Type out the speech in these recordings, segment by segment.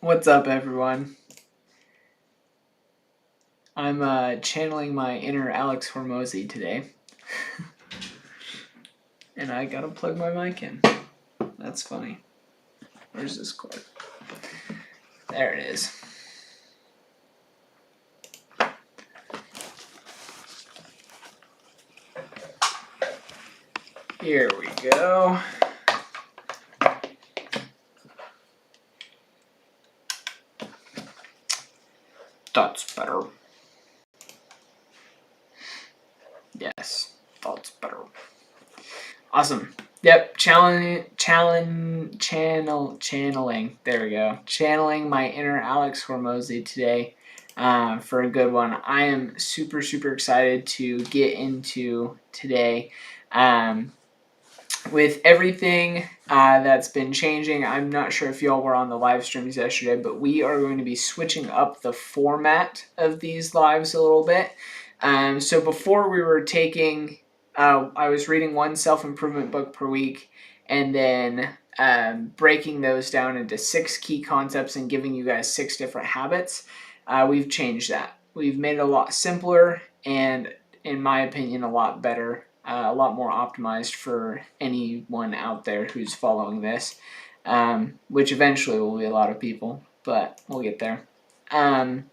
What's up, everyone? I'm channeling my inner Alex Hormozy today. And I gotta plug my mic in. That's funny. Where's this cord? There it is. Here we go. That's better. Yes, that's better. Awesome. Yep, channeling. There we go. Channeling my inner Alex Hormozy today for a good one. I am super excited to get into today. With everything that's been changing, I'm not sure if y'all were on the live streams yesterday, but we are going to be switching up the format of these lives a little bit. So before we were taking, I was reading one self-improvement book per week and then breaking those down into 6 key concepts and giving you guys 6 different habits. We've changed that. We've made it a lot simpler and, in my opinion, a lot better. A lot more optimized for anyone out there who's following this, which eventually will be a lot of people, but we'll get there. And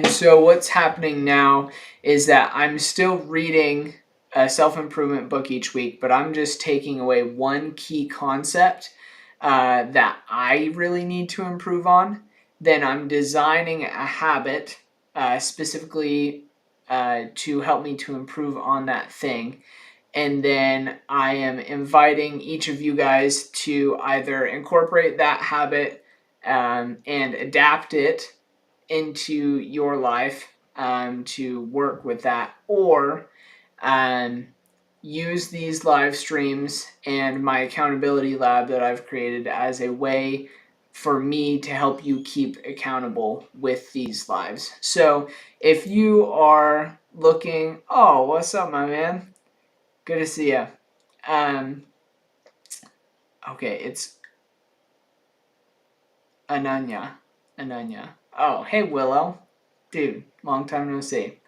so what's happening now is that I'm still reading a self-improvement book each week, but I'm just taking away one key concept that I really need to improve on. Then I'm designing a habit specifically to help me to improve on that thing. And then I am inviting each of you guys to either incorporate that habit and adapt it into your life to work with that, or use these live streams and my accountability lab that I've created as a way for me to help you keep accountable with these lives. So if you are looking, oh, what's up, my man? Good to see you. Okay, it's Ananya. Oh, hey, Willow. Dude, long time no see.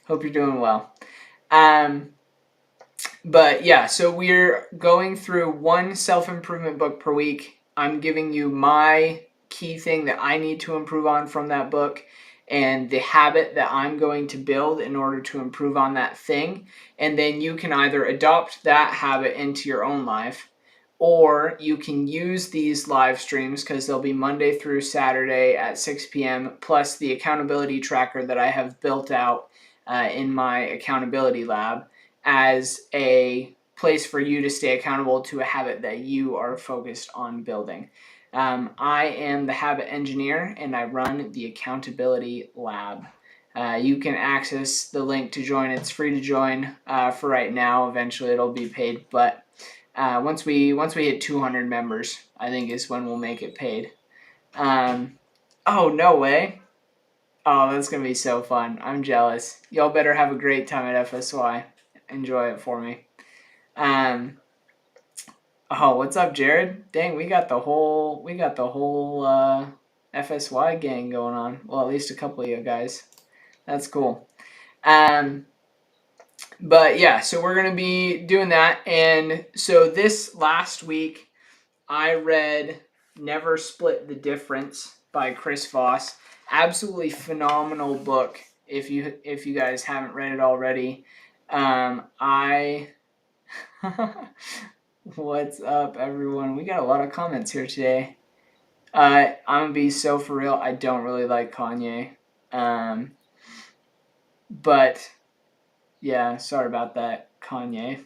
Hope you're doing well. But yeah, so we're going through one self-improvement book per week. I'm giving you my key thing that I need to improve on from that book and the habit that I'm going to build in order to improve on that thing. And then you can either adopt that habit into your own life, or you can use these live streams because they'll be Monday through Saturday at 6 p.m. plus the accountability tracker that I have built out in my accountability lab as a place for you to stay accountable to a habit that you are focused on building. I am the habit engineer and I run the accountability lab. You can access the link to join. It's free to join for right now. Eventually it'll be paid, but once we hit 200 members, I think is when we'll make it paid. Oh, no way. Oh, that's going to be so fun. I'm jealous. Y'all better have a great time at FSY. Enjoy it for me. Oh, what's up, Jared? Dang, we got the whole FSY gang going on. Well, at least a couple of you guys. That's cool. But yeah, so we're going to be doing that. And so this last week, I read Never Split the Difference by Chris Voss. Absolutely phenomenal book. If you guys haven't read it already, What's up, everyone? We got a lot of comments here today. I'm gonna be so for real. I don't really like Kanye, but yeah, sorry about that, Kanye.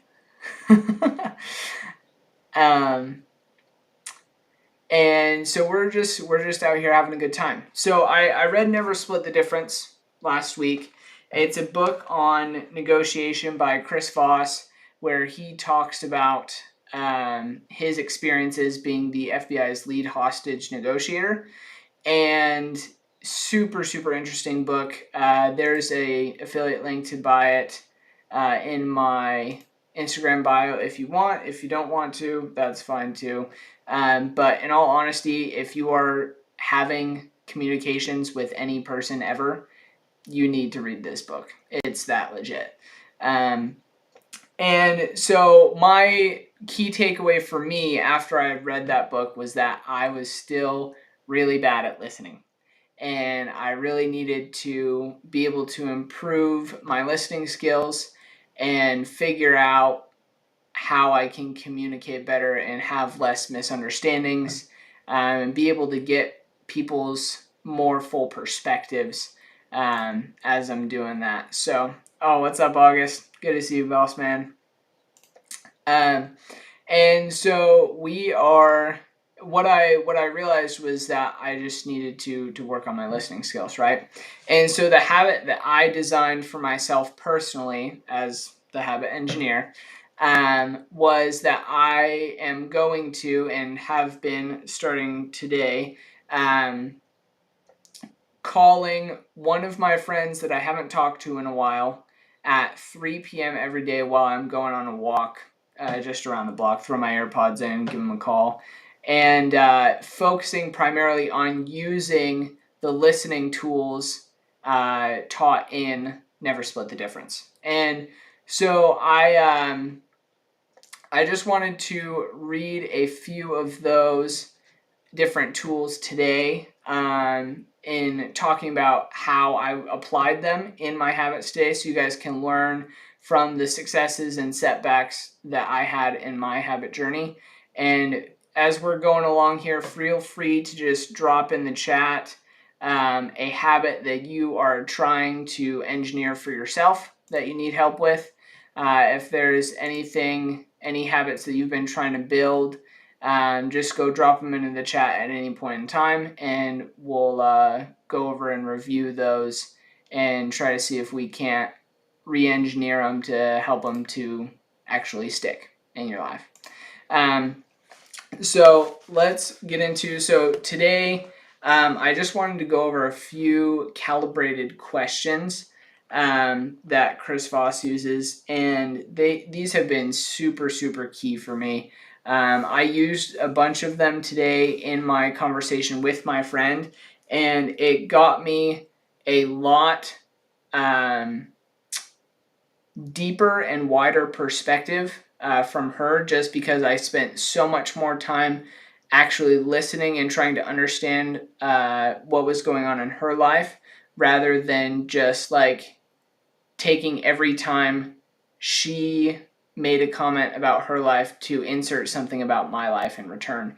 And so we're just out here having a good time. So I read Never Split the Difference last week. It's a book on negotiation by Chris Voss, where he talks about his experiences being the FBI's lead hostage negotiator, and super interesting book. There's a affiliate link to buy it in my Instagram bio if you want. If you don't want to, that's fine too. But in all honesty, if you are having communications with any person ever, you need to read this book. It's that legit. And so my key takeaway for me after I read that book was that I was still really bad at listening. And I really needed to be able to improve my listening skills and figure out how I can communicate better and have less misunderstandings, and be able to get people's more full perspectives as I'm doing that. So, oh, what's up, August? Good to see you, boss man. And so we are. What I realized was that I just needed to work on my listening skills, right? And so the habit that I designed for myself personally as the habit engineer was that I am going to and have been starting today calling one of my friends that I haven't talked to in a while at 3 p.m. every day while I'm going on a walk just around the block. Throw my AirPods in, give them a call, and focusing primarily on using the listening tools taught in Never Split the Difference. And so I just wanted to read a few of those different tools today in talking about how I applied them in my habits today, so you guys can learn from the successes and setbacks that I had in my habit journey. And as we're going along here, feel free to just drop in the chat a habit that you are trying to engineer for yourself that you need help with. If there's any habits that you've been trying to build, just go drop them into the chat at any point in time, and we'll go over and review those and try to see if we can't re-engineer them to help them to actually stick in your life. So let's get into, so today I just wanted to go over a few calibrated questions that Chris Voss uses, and these have been super key for me. I used a bunch of them today in my conversation with my friend, and it got me a lot deeper and wider perspective from her, just because I spent so much more time actually listening and trying to understand what was going on in her life, rather than just like taking every time she made a comment about her life to insert something about my life in return.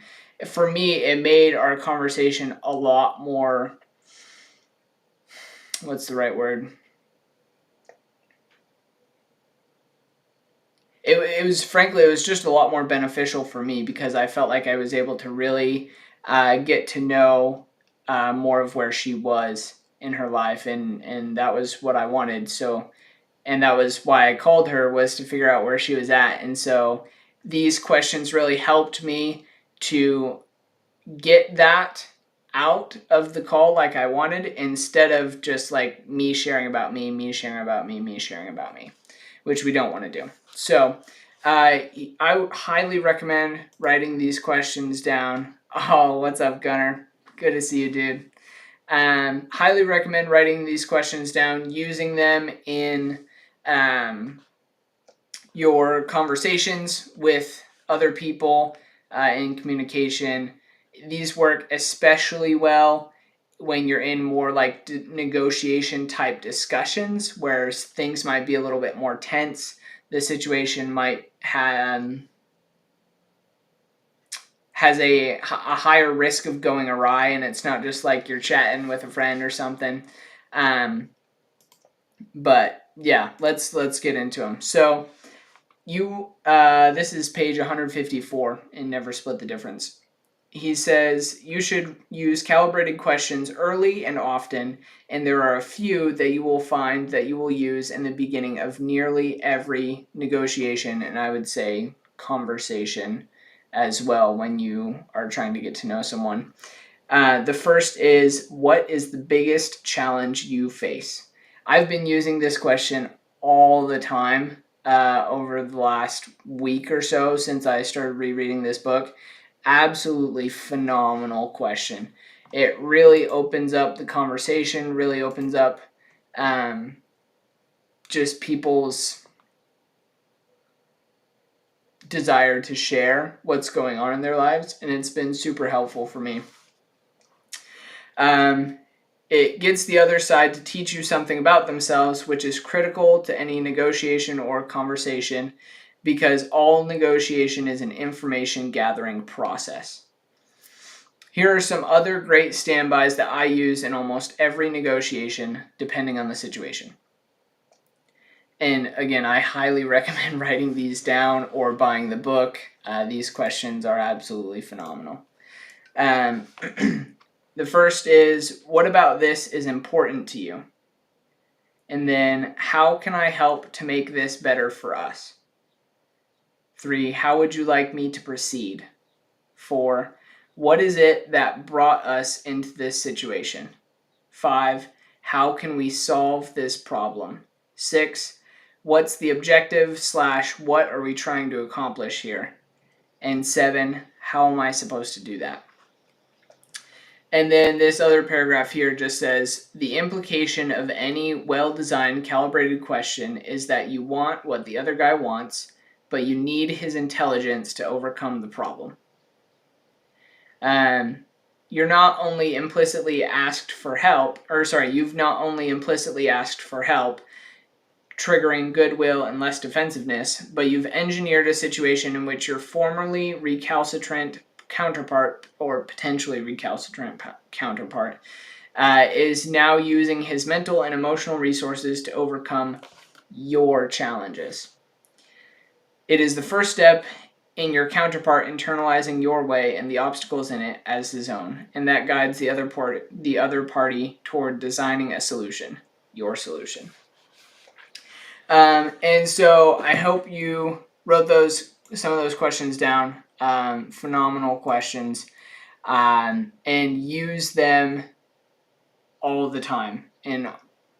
For me, it made our conversation a lot more, what's the right word? It was just a lot more beneficial for me, because I felt like I was able to really get to know more of where she was in her life, and that was what I wanted. So, and that was why I called her, was to figure out where she was at. And so these questions really helped me to get that out of the call like I wanted, instead of just like me sharing about me sharing about me sharing about me, which we don't want to do. So I highly recommend writing these questions down. Oh, what's up, Gunner? Good to see you, dude. Highly recommend writing these questions down, using them in your conversations with other people in communication. These work especially well when you're in more like negotiation type discussions, where things might be a little bit more tense. The situation might has a higher risk of going awry, and it's not just like you're chatting with a friend or something. But yeah, let's get into them. So this is page 154 in Never Split the Difference. He says you should use calibrated questions early and often, and there are a few that you will find that you will use in the beginning of nearly every negotiation, and I would say conversation as well, when you are trying to get to know someone. The first is, what is the biggest challenge you face? I've been using this question all the time over the last week or so since I started rereading this book. Absolutely phenomenal question. It really opens up the conversation, really opens up just people's desire to share what's going on in their lives, and it's been super helpful for me. It gets the other side to teach you something about themselves, which is critical to any negotiation or conversation, because all negotiation is an information gathering process. Here are some other great standbys that I use in almost every negotiation, depending on the situation. And again, I highly recommend writing these down or buying the book. These questions are absolutely phenomenal. The first is, what about this is important to you? And then, how can I help to make this better for us? 3, how would you like me to proceed? 4, what is it that brought us into this situation? 5, how can we solve this problem? 6, what's the objective / what are we trying to accomplish here? And 7, how am I supposed to do that? And then this other paragraph here just says, the implication of any well-designed, calibrated question is that you want what the other guy wants, but you need his intelligence to overcome the problem. You've not only implicitly asked for help, triggering goodwill and less defensiveness, but you've engineered a situation in which your formerly recalcitrant counterpart, or potentially recalcitrant counterpart, is now using his mental and emotional resources to overcome your challenges. It is the first step in your counterpart internalizing your way and the obstacles in it as his own, and that guides the other party toward designing a solution, your solution. And so I hope you wrote some of those questions down. Phenomenal questions, and use them all the time in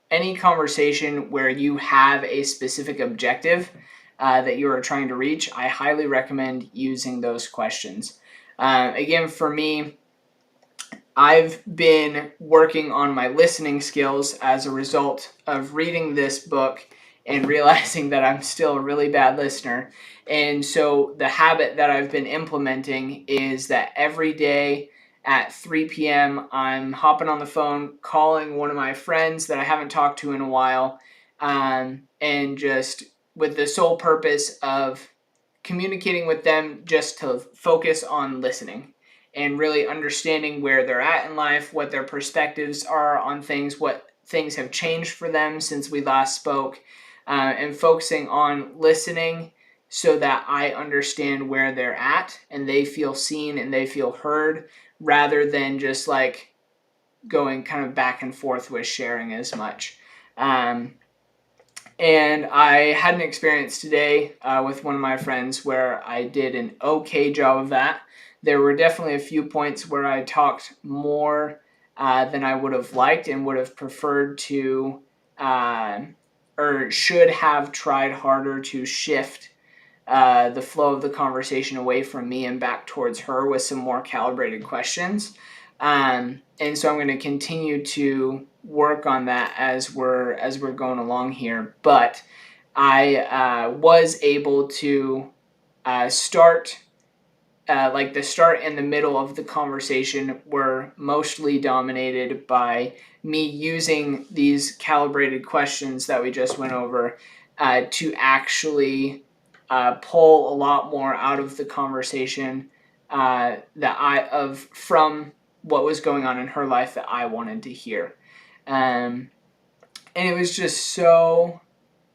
any conversation where you have a specific objective that you are trying to reach. I highly recommend using those questions. Again, for me, I've been working on my listening skills as a result of reading this book and realizing that I'm still a really bad listener. And so the habit that I've been implementing is that every day at 3 p.m., I'm hopping on the phone, calling one of my friends that I haven't talked to in a while, and just with the sole purpose of communicating with them just to focus on listening and really understanding where they're at in life, what their perspectives are on things, what things have changed for them since we last spoke, and focusing on listening so that I understand where they're at and they feel seen and they feel heard, rather than just like going kind of back and forth with sharing as much. And I had an experience today with one of my friends where I did an okay job of that. There were definitely a few points where I talked more than I would have liked and would have preferred to, or should have tried harder to shift the flow of the conversation away from me and back towards her with some more calibrated questions. And so I'm going to continue to work on that as we're going along here. But I was able to start. Like the start and the middle of the conversation were mostly dominated by me using these calibrated questions that we just went over to actually pull a lot more out of the conversation from what was going on in her life that I wanted to hear. And it was just so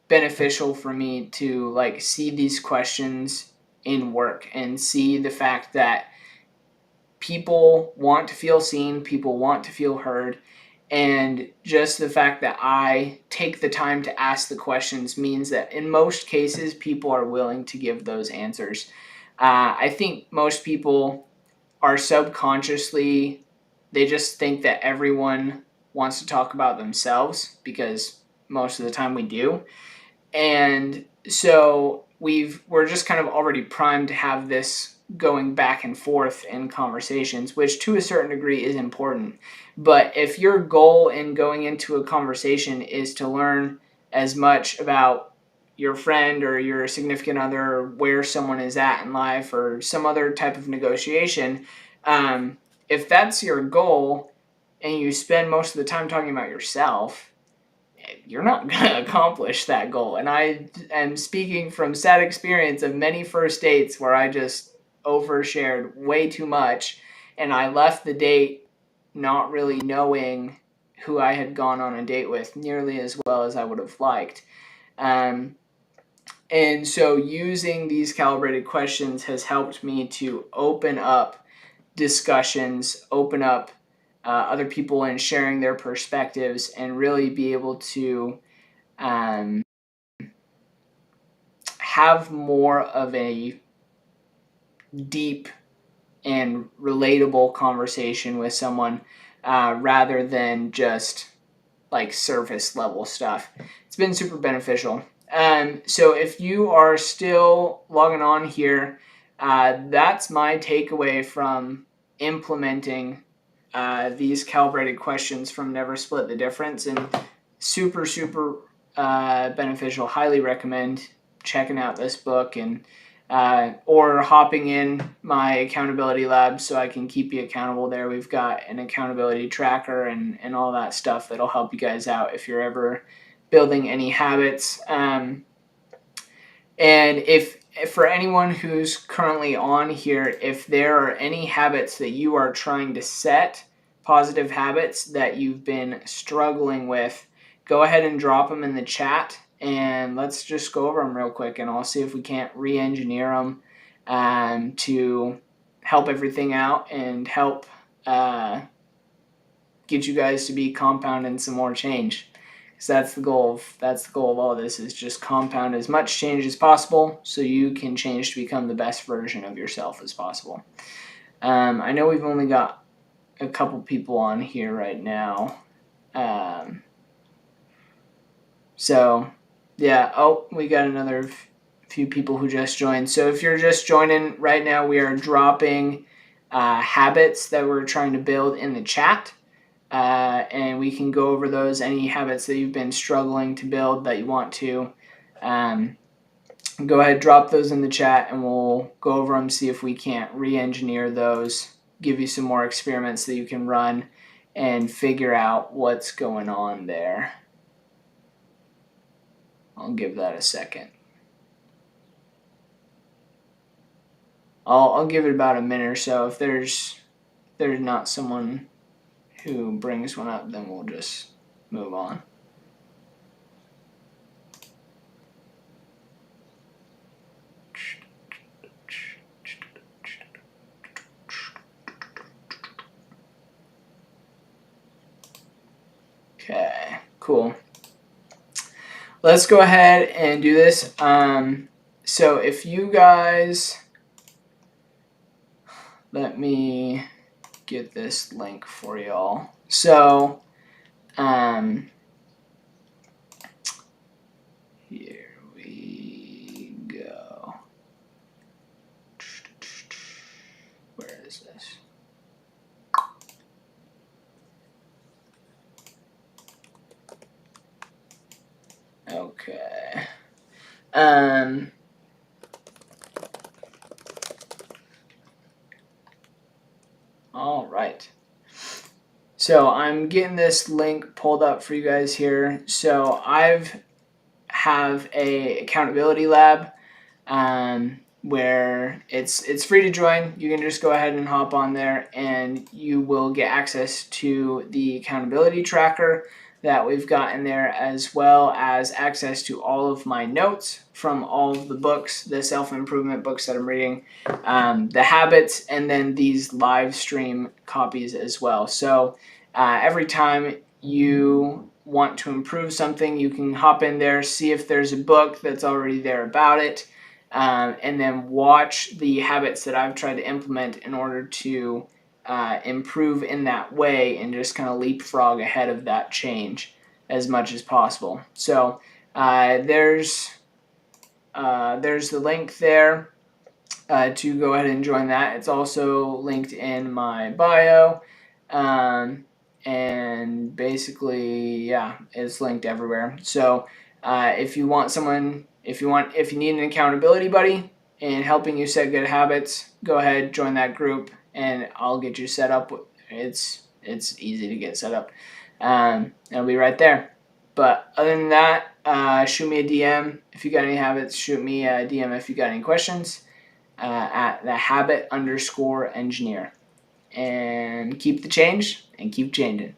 beneficial for me to like see these questions in work and see the fact that people want to feel seen, people want to feel heard, and just the fact that I take the time to ask the questions means that in most cases people are willing to give those answers. I think most people are subconsciously, they just think that everyone wants to talk about themselves, because most of the time we do. And so we're just kind of already primed to have this going back and forth in conversations, which to a certain degree is important. But if your goal in going into a conversation is to learn as much about your friend or your significant other, where someone is at in life, or some other type of negotiation, if that's your goal and you spend most of the time talking about yourself, you're not going to accomplish that goal. And I am speaking from sad experience of many first dates where I just overshared way too much, and I left the date not really knowing who I had gone on a date with nearly as well as I would have liked. And so using these calibrated questions has helped me to open up discussions, open up other people and sharing their perspectives, and really be able to have more of a deep and relatable conversation with someone rather than just like surface level stuff. It's been super beneficial. So if you are still logging on here, that's my takeaway from implementing these calibrated questions from Never Split the Difference, and super beneficial. Highly recommend checking out this book and or hopping in my accountability lab so I can keep you accountable there. We've got an accountability tracker and all that stuff that'll help you guys out if you're ever building any habits. And if for anyone who's currently on here, if there are any habits that you are trying to set, positive habits that you've been struggling with, go ahead and drop them in the chat, and let's just go over them real quick, and I'll see if we can't re-engineer them to help everything out and help get you guys to be compounding some more change. So that's the goal of all of this, is just compound as much change as possible so you can change to become the best version of yourself as possible. I know we've only got a couple people on here right now. So yeah, we got another few people who just joined. So if you're just joining right now, we are dropping habits that we're trying to build in the chat. And we can go over those, any habits that you've been struggling to build that you want to. Go ahead, drop those in the chat, and we'll go over them, see if we can't re-engineer those, give you some more experiments that you can run and figure out what's going on there. I'll give that a second. I'll give it about a minute or so. If there's not someone who brings one up, then we'll just move on. Okay, cool. Let's go ahead and do this. So if you guys, let me get this link for y'all. So here we go. Where is this? Okay. All right. So I'm getting this link pulled up for you guys here. So have a accountability lab where it's free to join. You can just go ahead and hop on there, and you will get access to the accountability tracker that we've got in there, as well as access to all of my notes from all of the books, the self-improvement books that I'm reading, the habits, and then these live stream copies as well. So every time you want to improve something, you can hop in there, see if there's a book that's already there about it, and then watch the habits that I've tried to implement in order to improve in that way, and just kind of leapfrog ahead of that change as much as possible. So there's the link there. to go ahead and join that. It's also linked in my bio. And basically, yeah, it's linked everywhere. So if you need an accountability buddy in helping you set good habits, go ahead, join that group, and I'll get you set up. It's easy to get set up. It'll be right there. But other than that, shoot me a DM if you got any habits. Shoot me a DM if you got any questions at the habit_engineer. And keep the change and keep changing.